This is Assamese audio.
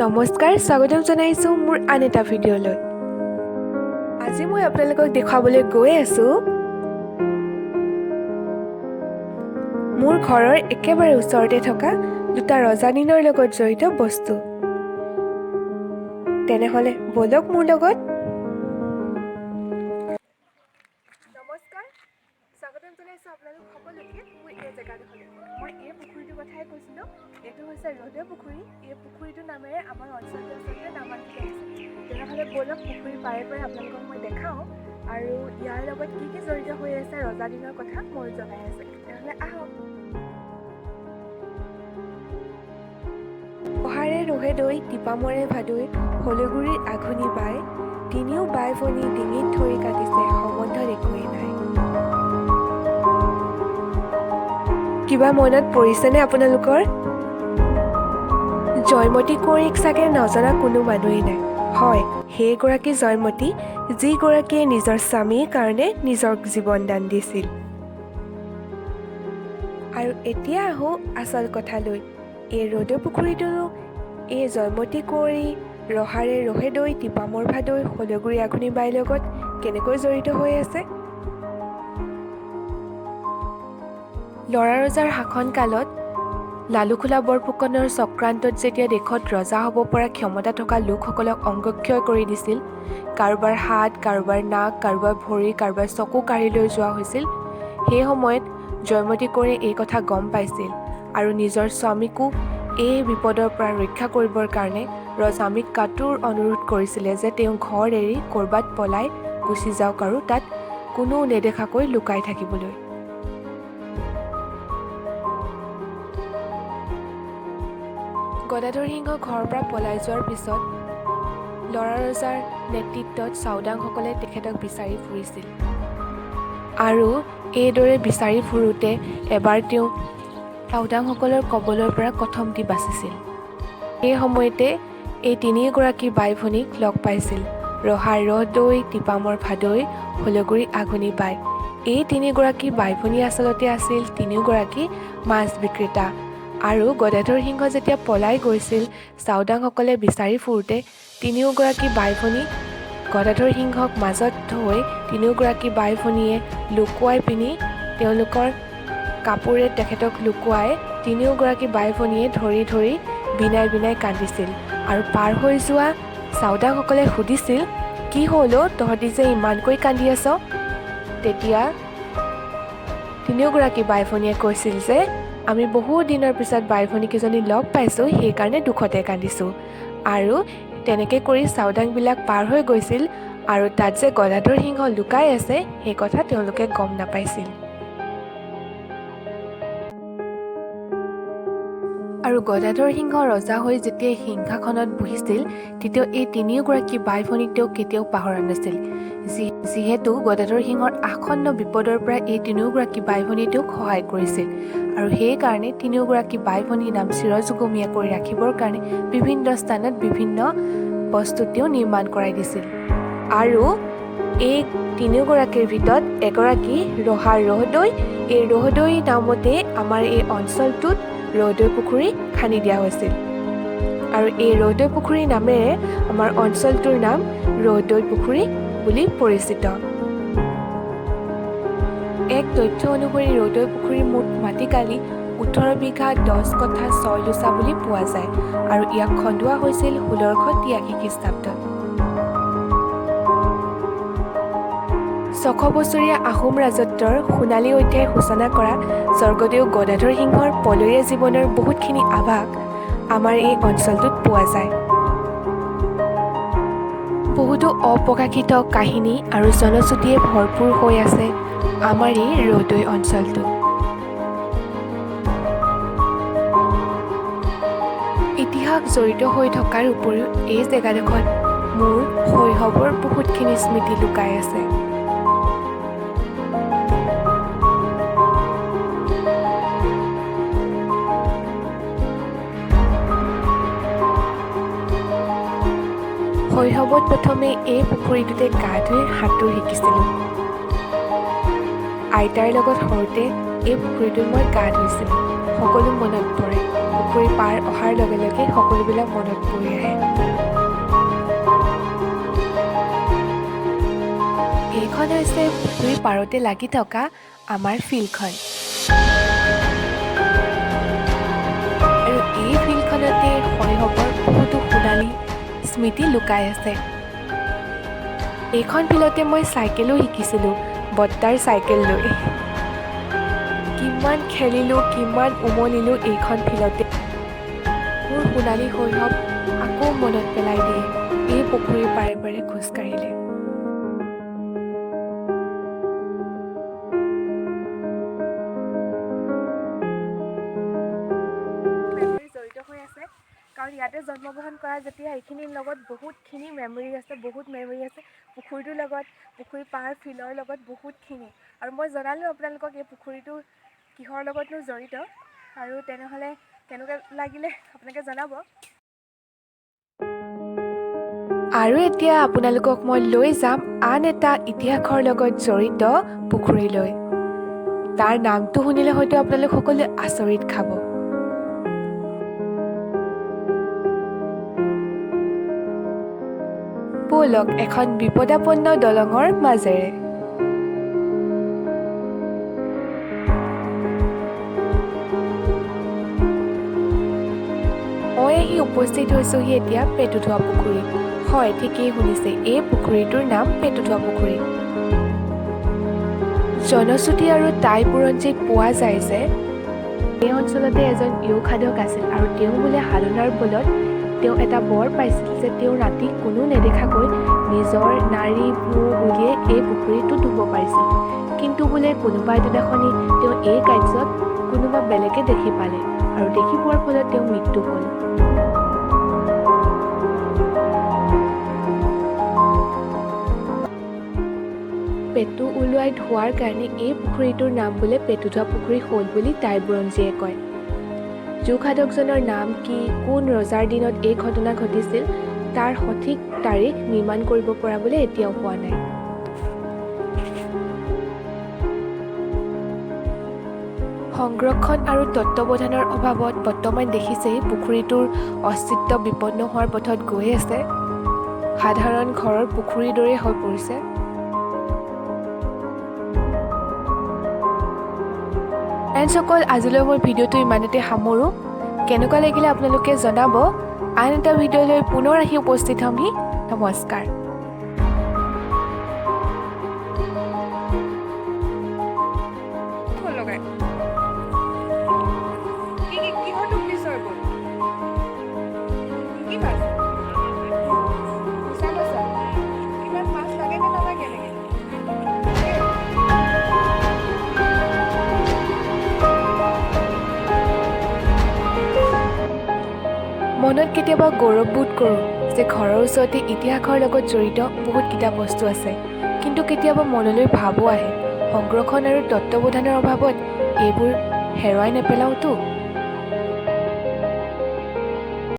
নমস্কাৰ, স্বাগতম জনাইছোঁ মোৰ আন এটা ভিডিঅ'লৈ। আজি মই আপোনালোকক দেখুৱাবলৈ গৈ আছোঁ মোৰ ঘৰৰ একেবাৰে ওচৰতে থকা দুটা ৰজাদিনৰ লগত জড়িত বস্তু। তেনেহ'লে বলক মোৰ লগত। নমস্কাৰ, স্বাগতম জনাইছোঁ আপোনালোক সকলোকে মোৰ এই জেগাডোখৰলৈ। মই এই পুখুৰীটোৰ কথাই কৈছিলোঁ। এইটো হৈছে ৰ'দে পুখুৰী। এই পুখুৰীটোৰ নামেৰে আমাৰ অঞ্চলটোৰ আচলতে নামাংকিত হৈছে। তেনেহ'লে বলক পুখুৰীৰ পাৰে পাৰে আপোনালোকক মই দেখাওঁ আৰু ইয়াৰ লগত কি কি জড়িত হৈ আছে ৰজাদিনৰ কথা মই জনাই আছোঁ। তেনেহ'লে আহক। পহাৰে ৰহে দৈ, টিপামৰে ভাদৈ, হলগুৰিৰ আঘোণী বাই, তিনিও বাই ভনী ডিঙিত ধৰি কাটিছে, সম্বন্ধত একোৱেই নাই। কিবা মনত পৰিছেনে আপোনালোকৰ? জয়মতী কোঁৱৰীক চাগে নজনা কোনো মানুহেই নাই। হয়, সেইগৰাকী জয়মতী, যিগৰাকীয়ে নিজৰ স্বামীৰ কাৰণে নিজৰ জীৱন দান দিছিল। আৰু এতিয়া আহোঁ আচল কথালৈ। এই ৰ'দ পুখুৰীটোনো এই জয়মতী কোঁৱৰী ৰহাৰে ৰহে দৈ, টিপামৰ ভাদৈ, হলগুৰি আঘোণী বাইৰ লগত কেনেকৈ জড়িত হৈ আছে? ল'ৰা ৰজাৰ শাসন কালত লালুখোলা বৰফুকনৰ চক্ৰান্তত যেতিয়া দেশত ৰজা হ'ব পৰা ক্ষমতা থকা লোকসকলক অংগক্ষয় কৰি দিছিল, কাৰোবাৰ হাত, কাৰোবাৰ নাক, কাৰোবাৰ ভৰি, কাৰোবাৰ চকু কাঢ়ি লৈ যোৱা হৈছিল, সেই সময়ত জয়মতী কোঁৱৰীয়ে এই কথা গম পাইছিল আৰু নিজৰ স্বামীকো এই বিপদৰ পৰা ৰক্ষা কৰিবৰ কাৰণে স্বামীক কাটুৰ অনুৰোধ কৰিছিলে যে তেওঁ ঘৰ এৰি ক'ৰবাত পলাই গুচি যাওক আৰু তাত কোনো নেদেখাকৈ লুকাই থাকিবলৈ। গদাধৰ সিংহ ঘৰৰ পৰা পলাই যোৱাৰ পিছত ল'ৰা ৰজাৰ নেতৃত্বত চাওদাংসকলে তেখেতক বিচাৰি ফুৰিছিল আৰু এইদৰে বিচাৰি ফুৰোঁতে এবাৰ তেওঁ চাওদাংসকলৰ কবলৰ পৰা কথমটি বাচিছিল। এই সময়তে এই তিনিগৰাকী বাই ভনীক লগ পাইছিল, ৰহাৰ ৰহ দৈ, টিপামৰ ভাদৈ, হলগুৰি আঘোণী বাই। এই তিনিগৰাকী বাই ভনী আচলতে আছিল তিনিওগৰাকী মাছ বিক্ৰেতা। আৰু গদাধৰ সিংহ যেতিয়া পলাই গৈছিল চাওদাংসকলে বিচাৰি ফুৰোঁতে তিনিওগৰাকী বাই ভনী গদাধৰ সিংহক মাজত থৈ তিনিওগৰাকী বাই ভনীয়ে লুকুৱাই পিনি তেওঁলোকৰ কাপোৰে তেখেতক লুকুৱাই তিনিওগৰাকী বাই ভনীয়ে ধৰি ধৰি বিনাই বিনাই কান্দিছিল। আৰু পাৰ হৈ যোৱা চাওদাংসকলে সুধিছিল, কি হ'ল অ' তহঁতি যে ইমানকৈ কান্দি আছ? তেতিয়া তিনিওগৰাকী বাই ভনীয়ে কৈছিল যে আমি বহু দিনৰ পিছত বাই ভনীকেইজনী লগ পাইছোঁ, সেইকাৰণে দুখতে কান্দিছোঁ। আৰু তেনেকৈ কৰি চাওদাংবিলাক পাৰ হৈ গৈছিল আৰু তাত যে গদাধৰ সিংহ লুকাই আছে সেই কথা তেওঁলোকে গম নাপাইছিল। আৰু গদাধৰ সিংহ ৰজা হৈ যেতিয়া সিংহাসনত বহিছিল তেতিয়া এই তিনিওগৰাকী বাই ভনীক তেওঁ কেতিয়াও পাহৰা নাছিল। যিহেতু গদাধৰ সিংহৰ আসন্ন বিপদৰ পৰা এই তিনিওগৰাকী বাই ভনীয়ে তেওঁক সহায় কৰিছিল আৰু সেইকাৰণে তিনিওগৰাকী বাই ভনীৰ নাম চিৰযুগমীয়া কৰি ৰাখিবৰ কাৰণে বিভিন্ন স্থানত বিভিন্ন বস্তু তেওঁ নিৰ্মাণ কৰাই দিছিল। আৰু এই তিনিওগৰাকীৰ ভিতৰত এগৰাকী ৰহাৰ ৰহদৈ, এই ৰহদৈ নামতে আমাৰ এই অঞ্চলটোত ৰহদৈ পুখুৰী খান্দি দিয়া হৈছিল আৰু এই ৰহদৈ পুখুৰীৰ নামেৰে আমাৰ অঞ্চলটোৰ নাম ৰহদৈ পুখুৰী বুলি পৰিচিত। এক তথ্য অনুসৰি ৰহদৈ পুখুৰীৰ মুঠ মাটিকালি 18 বিঘা 10 কঠা 6 লোচা বুলি পোৱা যায় আৰু ইয়াক খন্দোৱা হৈছিল 1683 খ্ৰীষ্টাব্দত। 600 বছৰীয়া আহোম ৰাজত্বৰ সোণালী অধ্যায় সূচনা কৰা স্বৰ্গদেউ গদাধৰ সিংহৰ পলৰীয়া জীৱনৰ বহুতখিনি আভাস আমাৰ এই অঞ্চলটোত পোৱা যায়। বহুতো অপ্ৰকাশিত কাহিনী আৰু জনশ্ৰুতিয়ে ভৰপূৰ হৈ আছে আমাৰ এই ৰহদৈ অঞ্চলটো। ইতিহাস জড়িত হৈ থকাৰ উপৰিও এই জেগাডোখৰত মোৰ শৈশৱৰ বহুতখিনি স্মৃতি লুকাই আছে। শৈশৱত প্ৰথমে এই পুখুৰীটোতে গা ধুই সাঁতোৰ শিকিছিলোঁ। আইতাৰ লগত সৰুতে এই পুখুৰীটোত মই গা ধুইছিলোঁ, সকলো মনত পৰে। পুখুৰী পাৰ অহাৰ লগে লগে সকলোবিলাক মনত পৰি আহে। এইখন হৈছে পুখুৰীৰ পাৰতে লাগি থকা আমাৰ ফিল্ডখন। আৰু এই ফিল্ডখনতে শৈশৱৰ বহুতো সোণালী স্মৃতি লুকাই আছে। এইখন ফিল্ডতে মই চাইকেলো শিকিছিলোঁ, বৰ্তাৰ চাইকেল লৈ। কিমান খেলিলোঁ, কিমান উমলিলোঁ এইখন ফিল্ডতে। মোৰ সোণালী শৈশৱ আকৌ মনত পেলাই দিয়ে এই পুখুৰীৰ পাৰে পাৰে খোজকাঢ়িলে। জড়িত হৈ আছে, কাৰণ ইয়াতে জন্মগ্ৰহণ কৰা যেতিয়া এইখিনিৰ লগত বহুতখিনি মেমৰি আছে, পুখুৰীটোৰ লগত, পুখুৰী পাৰ ফিল্ডৰ লগত বহুতখিনি। আৰু মই জনালোঁ আপোনালোকক এই পুখুৰীটো কিহৰ লগতনো জড়িত, আৰু তেনেহ'লে কেনেকুৱা লাগিলে আপোনালোকে জনাব। আৰু এতিয়া আপোনালোকক মই লৈ যাম আন এটা ইতিহাসৰ লগত জড়িত পুখুৰীলৈ। তাৰ নামটো শুনিলে হয়তো আপোনালোক সকলোৱে আচৰিত খাব। ব'লক এখন বিপদাপন্ন দলঙৰ মাজেৰে। মই আহি উপস্থিত হৈছোঁহি এতিয়া পেটুধোৱা পুখুৰীত। হয়, ঠিকেই শুনিছে, এই পুখুৰীটোৰ নাম পেটুধোৱা পুখুৰী। জনশ্ৰুতি আৰু টাই বুৰঞ্জীত পোৱা যায় যে এই অঞ্চলতে এজন য়োগ সাধক আছিল, আৰু তেওঁ বোলে সাধনাৰ বলত তেওঁ এটা বৰ পাইছিল যে তেওঁ ৰাতি কোনো নেদেখাকৈ নিজৰ নাড়ী মূৰ উলিয়াই এই পুখুৰীটো ধুব পাৰিছিল। কিন্তু বোলে কোনোবা এদিনাখনি তেওঁ এই কাৰ্যত কোনোবা বেলেগে দেখি পালে, আৰু দেখি পোৱাৰ ফলত তেওঁৰ মৃত্যু হ'ল। পেটু ওলোৱাই ধোৱাৰ কাৰণে এই পুখুৰীটোৰ নাম বোলে পেটুধোৱা পুখুৰী হ'ল বুলি টাই বুৰঞ্জীয়ে কয়। যোগ সাধকজনৰ নাম কি, কোন ৰজাৰ দিনত এই ঘটনা ঘটিছিল, তাৰ সঠিক তাৰিখ নিৰ্মাণ কৰিব পৰা বোলে এতিয়াও পোৱা নাই। সংৰক্ষণ আৰু তত্ত্বাৱধানৰ অভাৱত বৰ্তমান দেখিছেই পুখুৰীটোৰ অস্তিত্ব বিপন্ন হোৱাৰ পথত গৈ আছে। সাধাৰণ ঘৰৰ পুখুৰীৰ দৰে হৈ পৰিছে। ফ্ৰেণ্ডছসকল, আজিলৈ মই ভিডিঅ'টো ইমানতে সামৰোঁ। কেনেকুৱা লাগিলে আপোনালোকে জনাব। আন এটা ভিডিঅ' লৈ পুনৰ আহি উপস্থিত হ'মহি। নমস্কাৰ। মনত কেতিয়াবা গৌৰৱবোধ কৰোঁ যে ঘৰৰ ওচৰতে ইতিহাসৰ লগত জড়িত বহুতকেইটা বস্তু আছে, কিন্তু কেতিয়াবা মনলৈ ভাবো আহে সংৰক্ষণ আৰু তত্ত্বাৱধানৰ অভাৱত এইবোৰ হেৰুৱাই নেপেলাওতো।